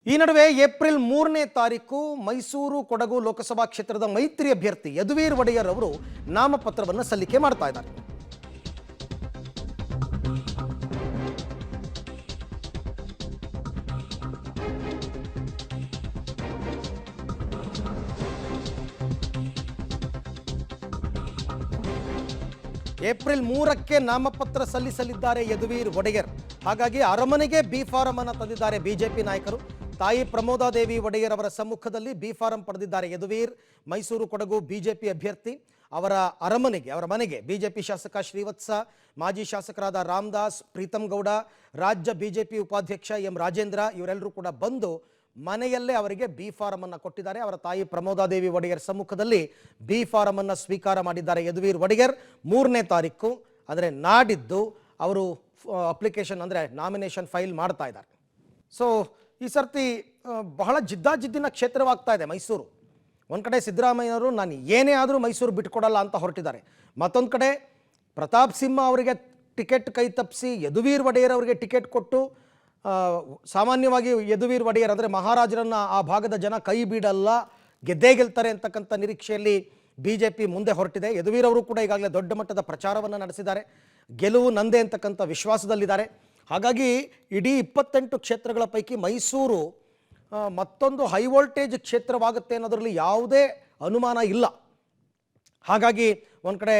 ಈ ನಡುವೆ ಏಪ್ರಿಲ್ 3ನೇ ತಾರೀಕು ಮೈಸೂರು ಕೊಡಗು ಲೋಕಸಭಾ ಕ್ಷೇತ್ರದ ಮೈತ್ರಿ ಅಭ್ಯರ್ಥಿ ಯದುವೀರ್ ಒಡೆಯರ್ ಅವರು ನಾಮಪತ್ರವನ್ನು ಸಲ್ಲಿಕೆ ಮಾಡ್ತಾ ಇದ್ದಾರೆ. ಏಪ್ರಿಲ್ 3ಕ್ಕೆ ನಾಮಪತ್ರ ಸಲ್ಲಿಸಲಿದ್ದಾರೆ ಯದುವೀರ್ ಒಡೆಯರ್. ಹಾಗಾಗಿ ಅರಮನೆಗೆ ಬಿ ಫಾರಂ ಅನ್ನು ತಂದಿದ್ದಾರೆ ಬಿಜೆಪಿ ನಾಯಕರು. ತಾಯಿ ಪ್ರಮೋದಾದೇವಿ ಒಡೆಯರ್ ಅವರ ಸಮ್ಮುಖದಲ್ಲಿ ಬಿ ಫಾರಂ ಪಡೆದಿದ್ದಾರೆ ಯದುವೀರ್. ಮೈಸೂರು ಕೊಡಗು ಬಿಜೆಪಿ ಅಭ್ಯರ್ಥಿ ಅವರ ಅರಮನೆಗೆ, ಅವರ ಮನೆಗೆ ಬಿಜೆಪಿ ಶಾಸಕ ಶ್ರೀವತ್ಸ, ಮಾಜಿ ಶಾಸಕರಾದ ರಾಮದಾಸ್, ಪ್ರೀತಮ್ ಗೌಡ, ರಾಜ್ಯ ಬಿಜೆಪಿ ಉಪಾಧ್ಯಕ್ಷ ಎಂ ರಾಜೇಂದ್ರ ಇವರೆಲ್ಲರೂ ಕೂಡ ಬಂದು ಮನೆಯಲ್ಲೇ ಅವರಿಗೆ ಬಿ ಫಾರಂ ಅನ್ನು ಕೊಟ್ಟಿದ್ದಾರೆ. ಅವರ ತಾಯಿ ಪ್ರಮೋದಾದೇವಿ ಒಡೆಯರ್ ಸಮ್ಮುಖದಲ್ಲಿ ಬಿ ಫಾರಂ ಅನ್ನು ಸ್ವೀಕಾರ ಮಾಡಿದ್ದಾರೆ ಯದುವೀರ್ ಒಡೆಯರ್. 3ನೇ ತಾರೀಕು ಅಂದರೆ ನಾಡಿದ್ದು ಅವರು ಅಪ್ಲಿಕೇಶನ್ ಅಂದರೆ ನಾಮಿನೇಷನ್ ಫೈಲ್ ಮಾಡ್ತಾ ಇದ್ದಾರೆ. ಸೊ ಈ ಸರ್ತಿ ಬಹಳ ಜಿದ್ದಾಜಿದ್ದಿನ ಕ್ಷೇತ್ರವಾಗ್ತಾ ಇದೆ ಮೈಸೂರು. ಒಂದು ಕಡೆ ಸಿದ್ದರಾಮಯ್ಯನವರು ನಾನು ಏನೇ ಆದರೂ ಮೈಸೂರು ಬಿಟ್ಕೊಡಲ್ಲ ಅಂತ ಹೊರಟಿದ್ದಾರೆ. ಮತ್ತೊಂದು ಕಡೆ ಪ್ರತಾಪ್ ಸಿಂಹ ಅವರಿಗೆ ಟಿಕೆಟ್ ಕೈ ತಪ್ಪಿಸಿ ಯದುವೀರ್ ಒಡೆಯರ್ ಅವರಿಗೆ ಟಿಕೆಟ್ ಕೊಟ್ಟು, ಸಾಮಾನ್ಯವಾಗಿ ಯದುವೀರ್ ಒಡೆಯರ್ ಅಂದರೆ ಮಹಾರಾಜರನ್ನು ಆ ಭಾಗದ ಜನ ಕೈ ಬಿಡಲ್ಲ, ಗೆದ್ದೇ ಗೆಲ್ತಾರೆ ಅಂತಕ್ಕಂಥ ನಿರೀಕ್ಷೆಯಲ್ಲಿ ಬಿಜೆಪಿ ಮುಂದೆ ಹೊರಟಿದೆ. ಯದುವೀರ್ ಅವರು ಕೂಡ ಈಗಾಗಲೇ ದೊಡ್ಡ ಮಟ್ಟದ ಪ್ರಚಾರವನ್ನು ನಡೆಸಿದ್ದಾರೆ. ಗೆಲುವು ನಂದೇ ಅಂತಕ್ಕಂಥ ವಿಶ್ವಾಸದಲ್ಲಿದ್ದಾರೆ. ಹಾಗಾಗಿ ಇಡೀ 28 ಕ್ಷೇತ್ರಗಳ ಪೈಕಿ ಮೈಸೂರು ಮತ್ತೊಂದು ಹೈ ವೋಲ್ಟೇಜ್ ಕ್ಷೇತ್ರವಾಗುತ್ತೆ ಅನ್ನೋದರಲ್ಲಿ ಯಾವುದೇ ಅನುಮಾನ ಇಲ್ಲ. ಹಾಗಾಗಿ ಒಂದು ಕಡೆ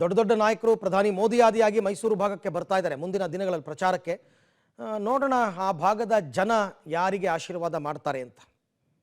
ದೊಡ್ಡ ದೊಡ್ಡ ನಾಯಕರು ಪ್ರಧಾನಿ ಮೋದಿ ಆದಿಯಾಗಿ ಮೈಸೂರು ಭಾಗಕ್ಕೆ ಬರ್ತಾ ಇದ್ದಾರೆ ಮುಂದಿನ ದಿನಗಳಲ್ಲಿ ಪ್ರಚಾರಕ್ಕೆ. ನೋಡೋಣ ಆ ಭಾಗದ ಜನ ಯಾರಿಗೆ ಆಶೀರ್ವಾದ ಮಾಡ್ತಾರೆ ಅಂತ.